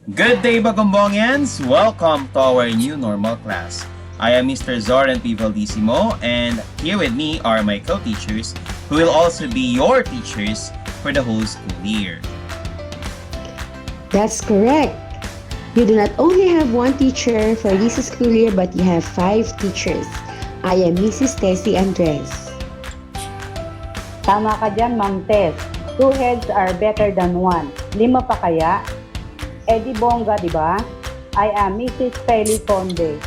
Good day, Bagumbongians! Welcome to our new normal class. I am Mr. Zoran Pivaldissimo, and here with me are my co-teachers who will also be your teachers for the whole school year. That's correct. You do not only have one teacher for this school year, but you have 5 teachers. I am Mrs. Tessie Andres. Tama ka dyan, Ma'am Tess. 2 heads are better than 1. 5 pa kaya? Di bongga, di ba? I am Mrs. Feli Conde.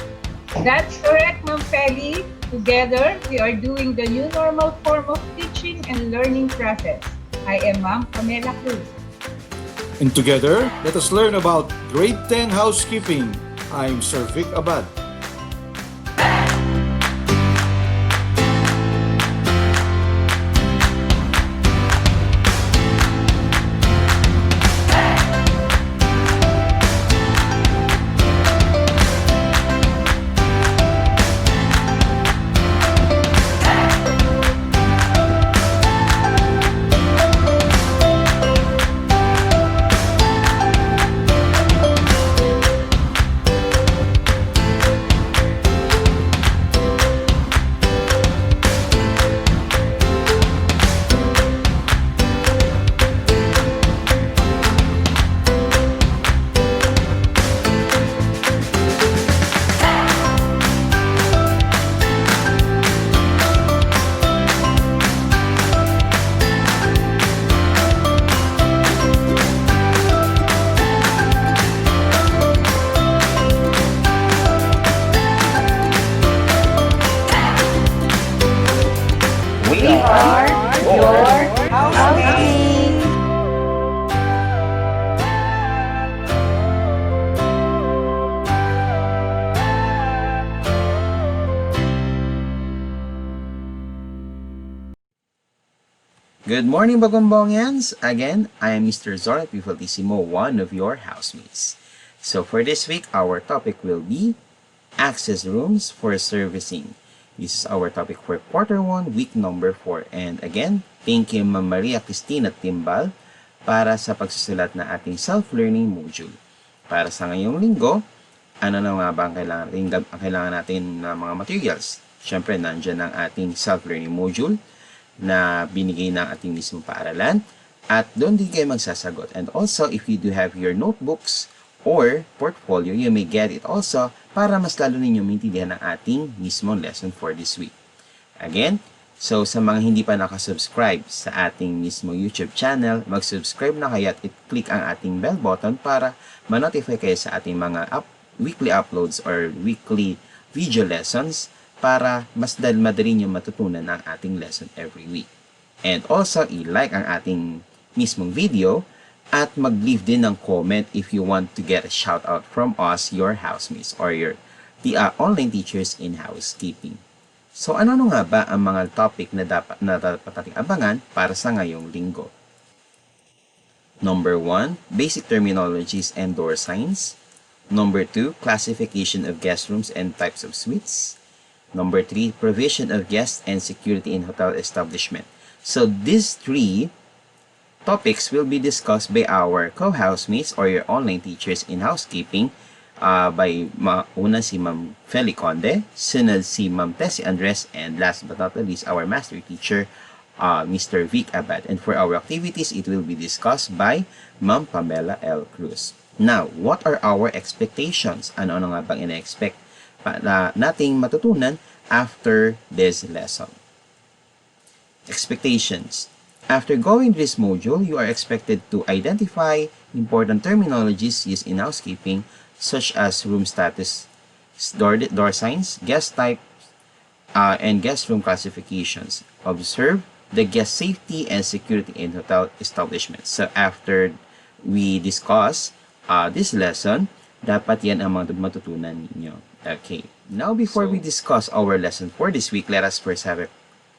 That's correct, Ma'am Feli. Together, we are doing the new normal form of teaching and learning process. I am Ma'am Pamela Cruz. And together, let us learn about Grade 10 Housekeeping. I'm Sir Vic Abad. We are your housemates. Good morning, Bagumbongians! Again, I am Mr. Zoran Pivaldissimo, one of your housemates. So for this week, our topic will be access rooms for servicing. This is our topic for quarter 1, week number 4. And again, thank you Ma'am Maria Cristina Timbal para sa pagsusulat na ating self-learning module. Para sa ngayong linggo, ano na nga ba ang kailangan natin na mga materials? Siyempre, nandiyan ang ating self-learning module na binigay ng ating mismong paaralan. At doon din kayo magsasagot. And also, if you do have your notebooks or portfolio, you may get it also para mas lalo ninyo maintindihan ang ating mismong lesson for this week. Again, so sa mga hindi pa nakasubscribe sa ating mismo YouTube channel, mag-subscribe na kayo at i-click ang ating bell button para ma-notify kayo sa ating mga weekly uploads or weekly video lessons para mas madali nyo matutunan ang ating lesson every week. And also, i-like ang ating mismong video at mag-leave din ng comment if you want to get a shout out from us, your housemates, or the online teachers in housekeeping. So ano nga ba ang mga topic na dapat nating abangan para sa ngayong linggo? Number 1, basic terminologies and door signs. Number 2, classification of guest rooms and types of suites. Number 3, provision of guests and security in hotel establishment. So these 3 topics will be discussed by our co-housemates or your online teachers in housekeeping by una si Ma'am Feli Conde, sunod si Ma'am Tessie Andres, and last but not least, our master teacher, Mr. Vic Abad. And for our activities, it will be discussed by Ma'am Pamela L. Cruz. Now, what are our expectations? Ano nga bang ina-expect nating matutunan after this lesson? Expectations. After going through this module, you are expected to identify important terminologies used in housekeeping, such as room status, door signs, guest type, and guest room classifications. Observe the guest safety and security in hotel establishments. So after we discuss this lesson, dapat yan ang mga matutunan ninyo. Okay. Now, before we discuss our lesson for this week, let us first have a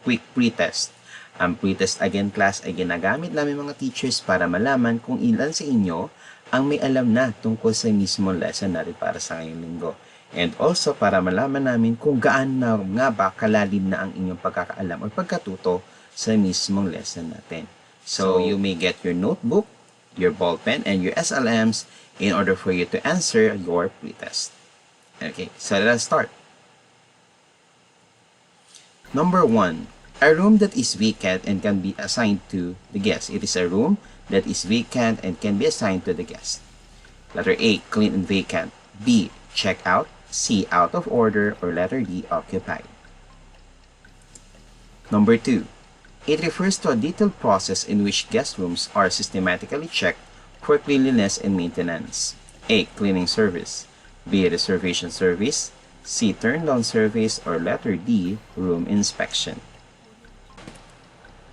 quick pre-test. Ang pre-test again class ay ginagamit namin mga teachers para malaman kung ilan sa inyo ang may alam na tungkol sa mismo lesson natin para sa ngayong linggo. And also para malaman namin kung gaano nga ba kalalim na ang inyong pagkakaalam o pagkatuto sa mismong lesson natin. So you may get your notebook, your ball pen, and your SLMs in order for you to answer your pretest. Okay, so let us start. Number 1. A room that is vacant and can be assigned to the guest. It is a room that is vacant and can be assigned to the guest. Letter A. Clean and vacant. B. Check out. C. Out of order. Or letter D. Occupied. Number 2. It refers to a detailed process in which guest rooms are systematically checked for cleanliness and maintenance. A. Cleaning service. B. Reservation service. C. Turn down service. Or letter D. Room inspection.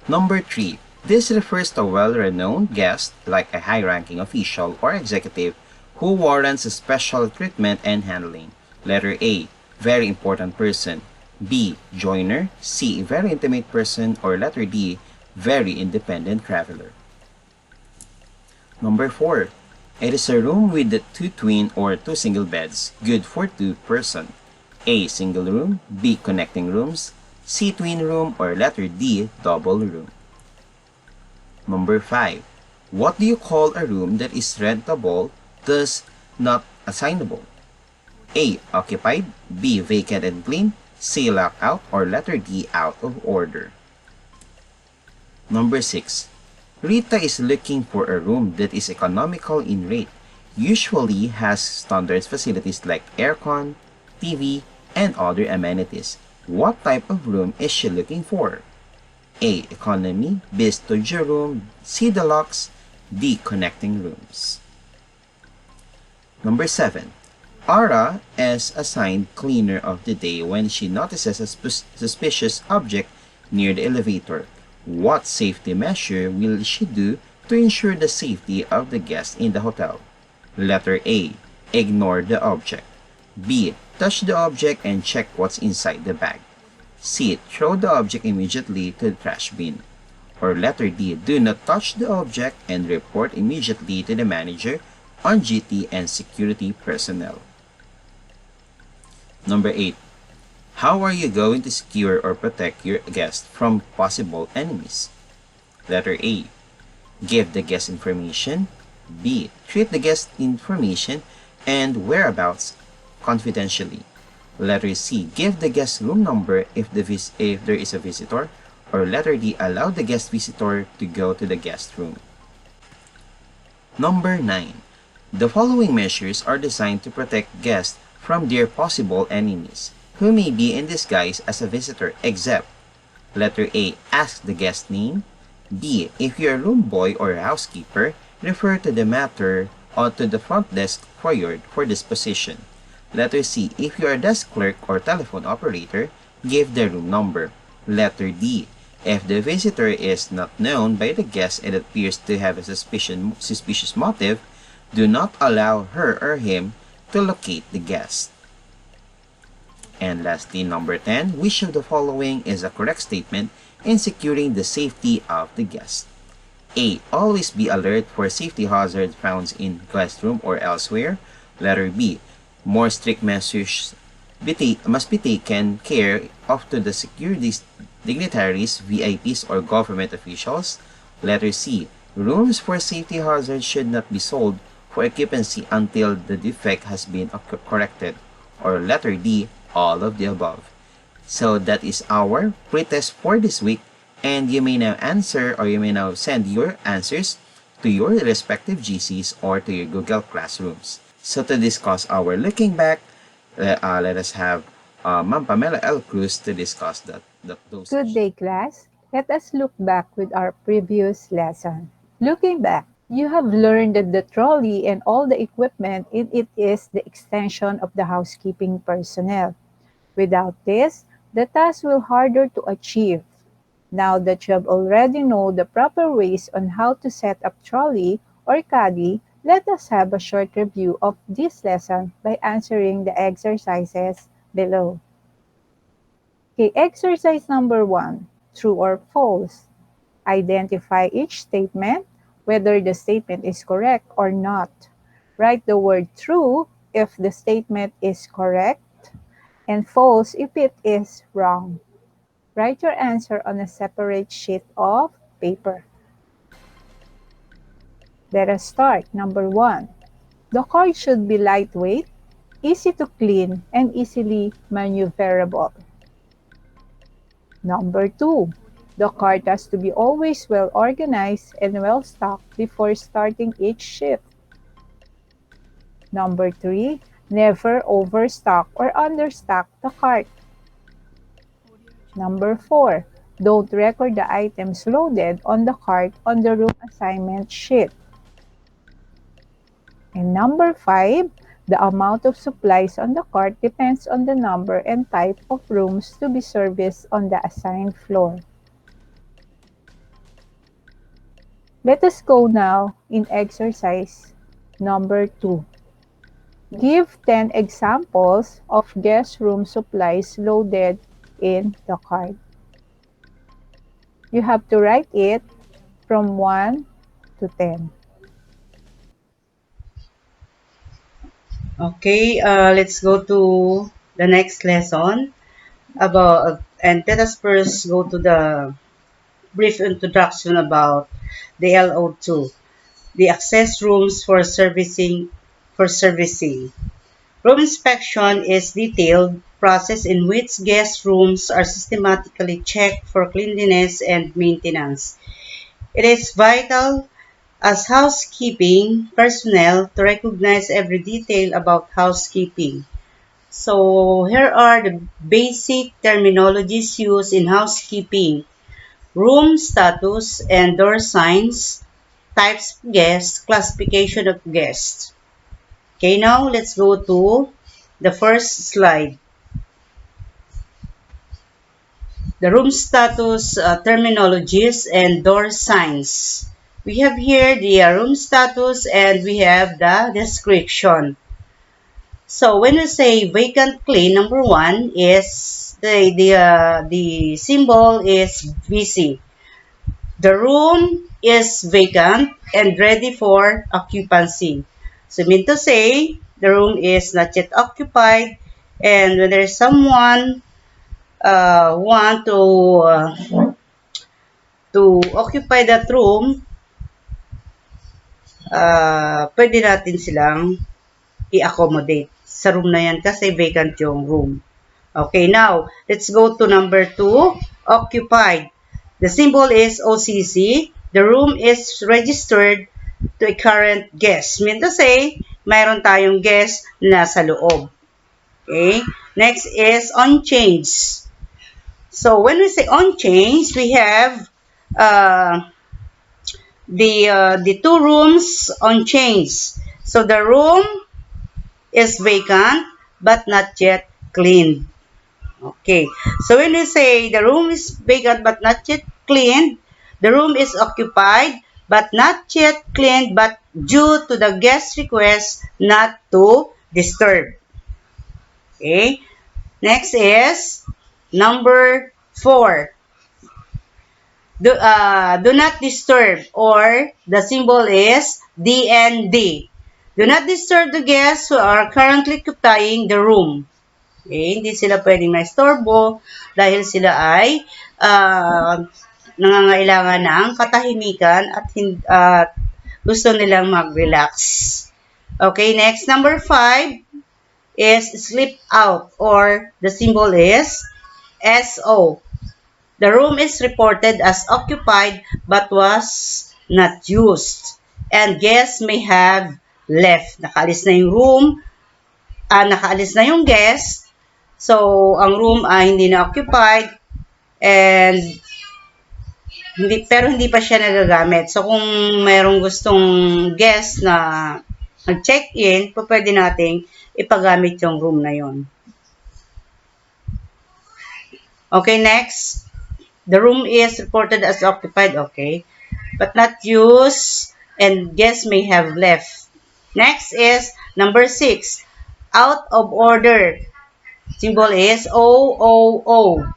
Number 3. This refers to a well-renowned guest, like a high-ranking official or executive, who warrants a special treatment and handling. Letter A. Very important person. B. Joiner. C. Very intimate person. Or letter D. Very independent traveler. Number 4. It is a room with the 2 twin or 2 single beds, good for 2 person. A. Single room. B. Connecting rooms. C. Twin room. Or letter D. Double room. Number 5. What do you call a room that is rentable, thus not assignable? A. Occupied. B. Vacant and clean. C. Locked out. Or letter D. Out of order. Number 6. Rita is looking for a room that is economical in rate, usually has standard facilities like aircon, TV, and other amenities. What type of room is she looking for? A. Economy. B. Studio room. C. Deluxe. D. Connecting rooms. Number 7. Ara is assigned cleaner of the day when she notices a suspicious object near the elevator. What safety measure will she do to ensure the safety of the guests in the hotel? Letter A. Ignore the object. B. Touch the object and check what's inside the bag. C. Throw the object immediately to the trash bin. Or letter D. Do not touch the object and report immediately to the manager on duty and security personnel. Number 8. How are you going to secure or protect your guest from possible enemies? Letter A. Give the guest information. B. Treat the guest information and whereabouts confidentially. Letter C. Give the guest room number if there is a visitor. Or letter D. Allow the guest visitor to go to the guest room. Number 9. The following measures are designed to protect guests from their possible enemies, who may be in disguise as a visitor, except letter A. Ask the guest name. B. If you're a room boy or a housekeeper, refer to the matter or to the front desk for this position. Letter C. If you are a desk clerk or telephone operator, give the room number. Letter D. If the visitor is not known by the guest and appears to have a suspicious motive, do not allow her or him to locate the guest. And lastly, number 10, which of the following is a correct statement in securing the safety of the guest? A. Always be alert for safety hazards found in guest room or elsewhere. Letter B. More strict measures must be taken care of to the security dignitaries, VIPs, or government officials. Letter C. Rooms for safety hazards should not be sold for occupancy until the defect has been corrected. Or letter D. All of the above. So that is our pretest for this week, and you may now answer or you may now send your answers to your respective GCs or to your Google Classrooms. So to discuss our looking back, let us have Ma'am Pamela L. Cruz to discuss those. Good day, class. Let us look back with our previous lesson. Looking back, you have learned that the trolley and all the equipment in it is the extension of the housekeeping personnel. Without this, the task will harder to achieve. Now that you have already know the proper ways on how to set up trolley or caddy, let us have a short review of this lesson by answering the exercises below. Okay, exercise number 1, true or false. Identify each statement, whether the statement is correct or not. Write the word true if the statement is correct and false if it is wrong. Write your answer on a separate sheet of paper. Let us start. Number 1. The cart should be lightweight, easy to clean, and easily maneuverable. Number 2. The cart has to be always well organized and well stocked before starting each shift. Number 3. Never overstock or understock the cart. Number 4. Don't record the items loaded on the cart on the room assignment sheet. And number 5, the amount of supplies on the cart depends on the number and type of rooms to be serviced on the assigned floor. Let us go now in exercise number 2. Give 10 examples of guest room supplies loaded in the cart. You have to write it from 1 to 10. Okay, let's go to the next lesson about, and let us first go to the brief introduction about the LO2, the access rooms for servicing. Room inspection is detailed process in which guest rooms are systematically checked for cleanliness and maintenance. It is vital as housekeeping personnel to recognize every detail about housekeeping. So here are the basic terminologies used in housekeeping: room status and door signs, types of guests, classification of guests. Okay, now let's go to the first slide. The room status terminologies and door signs. We have here the room status and we have the description. So when we say vacant clean, number 1 is the symbol is busy. The room is vacant and ready for occupancy. So mean to say the room is not yet occupied, and when there is someone want to occupy that room, pwede natin silang i-accommodate sa room na yan kasi vacant yung room. Okay, now, let's go to number 2, occupied. The symbol is OCC. The room is registered to a current guest. Mean to say, mayroon tayong guest na sa loob. Okay, next is unchanged. So, when we say unchanged, we have the two rooms unchanged. So, the room is vacant but not yet cleaned. Okay, so when we say the room is vacant but not yet cleaned, the room is occupied but not yet cleaned but due to the guest request not to disturb. Okay, next is number 4. Do not disturb, or the symbol is DND. Do not disturb the guests who are currently occupying the room. Okay, hindi sila pwedeng maistorbo dahil sila ay nangangailangan ng katahimikan at gusto nilang mag-relax. Okay, next, number 5 is sleep out, or the symbol is SO. The room is reported as occupied but was not used, and guests may have left. Nakaalis na yung room, nakaalis na yung guest. So, ang room ay hindi na occupied and hindi pa siya nagagamit. So, kung mayroong gustong guest na nag-check-in, pwede nating ipagamit yung room na yon. Okay, next. The room is reported as occupied, okay, but not used, and guests may have left. Next is number 6. Out of order. Symbol is OOO.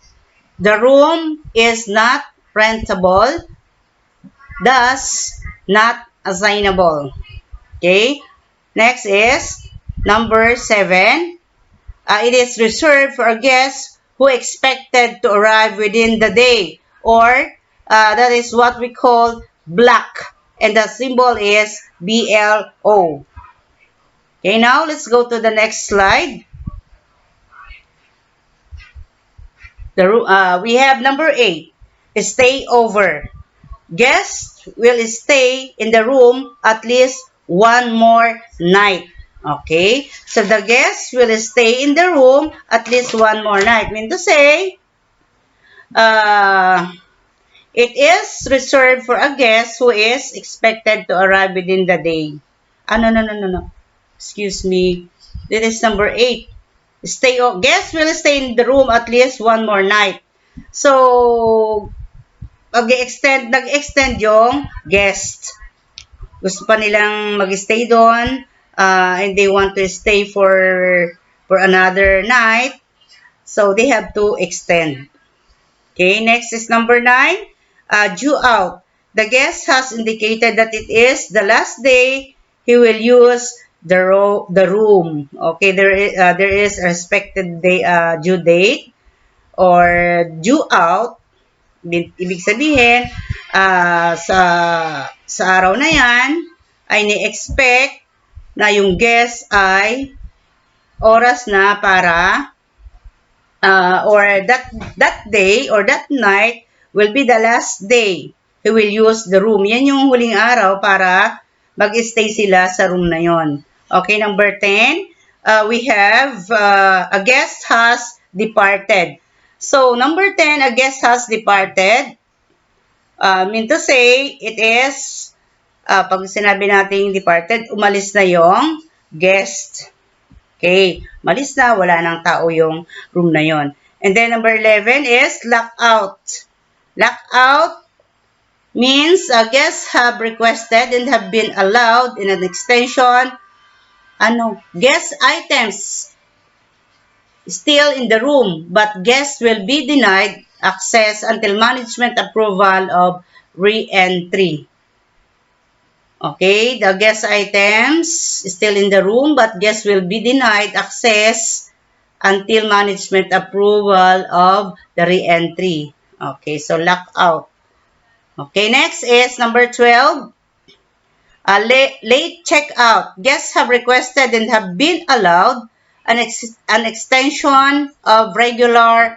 The room is not rentable, thus not assignable. Okay? Next is number 7. It is reserved for a guest who expected to arrive within the day, or that is what we call block and the symbol is BLO. Okay, now let's go to the next slide. We have number 8, stay over. Guests will stay in the room at least one more night. Okay? So the guests will stay in the room at least one more night. Mean to say, uh, it is reserved for a guest who is expected to arrive within the day. No. Excuse me. This is number 8. Guests will stay in the room at least one more night. So, nag-extend yung guest. Gusto pa nilang mag-stay doon, and they want to stay for another night. So, they have to extend. Okay, next is number 9, due out. The guest has indicated that it is the last day he will use the room. Okay, there is a respected day, due date or due out. Ibig sabihin, sa araw na yan, ay ni-expect na yung guest ay oras na para or that day or that night will be the last day he will use the room. Yan yung huling araw para mag-stay sila sa room na yon. Okay, number 10, we have a guest has departed. So, number 10, a guest has departed. Mean to say, it is, pag sinabi natin departed, umalis na yung guest. Okay, malis na, wala nang tao yung room na yon. And then number 11 is lockout. Lockout means guests have requested and have been allowed in an extension. Guest items still in the room, but guests will be denied access until management approval of re-entry. Okay, the guest items still in the room, but guests will be denied access until management approval of the re-entry. Okay, so lockout. Okay, next is number 12. Late checkout. Guests have requested and have been allowed an extension of regular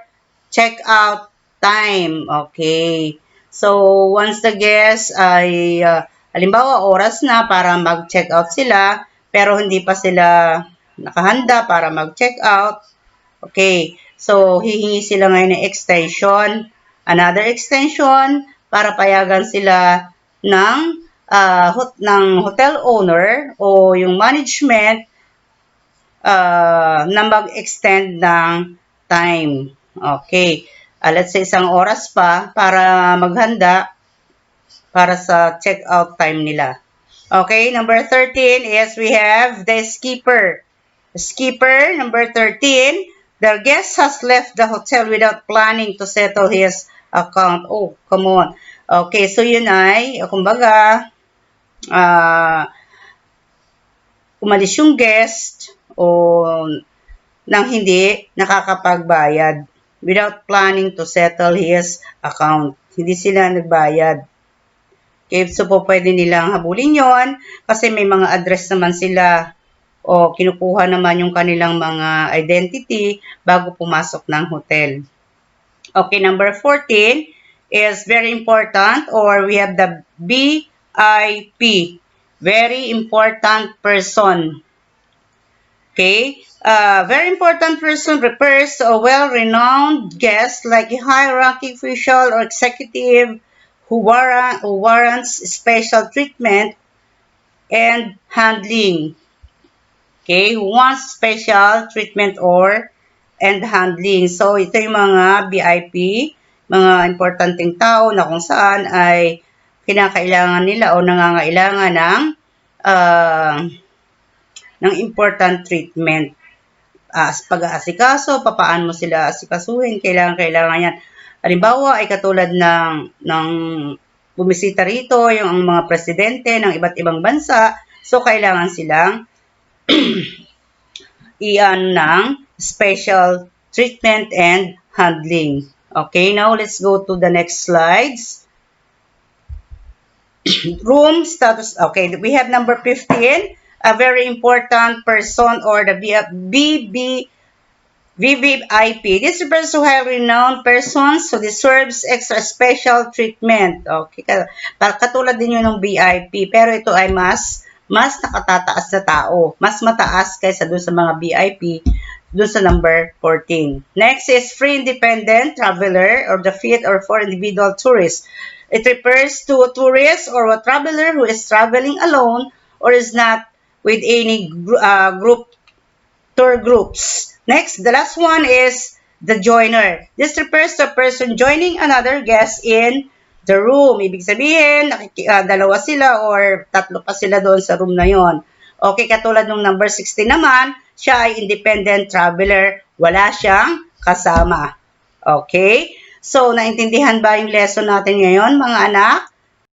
checkout time. Okay. So, once the guests ay, halimbawa, oras na para mag-check out sila, pero hindi pa sila nakahanda para mag-check out. Okay. So, hihingi sila ngayon ng extension, another extension, para payagan sila ng hotel owner o yung management na mag-extend ng time. Okay. Let's say isang oras pa para maghanda para sa check-out time nila. Okay, number 13 is we have the skipper. Skipper, number 13, the guest has left the hotel without planning to settle his account. Oh, come on. Okay, so yun ay, kumbaga, umalis yung guest o nang hindi nakakapagbayad without planning to settle his account. Hindi sila nagbayad. Okay, so po pwede nilang habulin yon kasi may mga address naman sila o kinukuha naman yung kanilang mga identity bago pumasok ng hotel. Okay, number 14 is very important, or we have the BIP, very important person. Okay, very important person refers to a well-renowned guest like a high-ranking official or executive who warrants special treatment and handling. Okay, who wants special treatment and handling. So, ito yung mga BIP, mga importanteng tao na kung saan ay kinakailangan nila o nangangailangan ng important treatment. Pag-aasikaso, papaano mo sila asikasuhin, kailangan yan. Halimbawa ay katulad ng bumisita rito yung mga presidente ng iba't ibang bansa, so kailangan silang iyan ng special treatment and handling. Okay, now let's go to the next slides. Room status. Okay, we have number 15, a very important person or the VVIP. This refers to highly renowned persons who deserves extra special treatment. Okay, katulad din yun ng VIP, pero ito ay mas nakatataas na tao. Mas mataas kaysa dun sa mga VIP, dun sa number 14. Next is free independent traveler or the fit or for individual tourists. It refers to a tourist or a traveler who is traveling alone or is not with any group tour groups. Next, the last one is the joiner. This refers to a person joining another guest in the room. Ibig sabihin, dalawa sila or tatlo pa sila doon sa room na yon. Okay, katulad ng number 16 naman, siya ay independent traveler. Wala siyang kasama. Okay? So, naintindihan ba yung lesson natin ngayon, mga anak?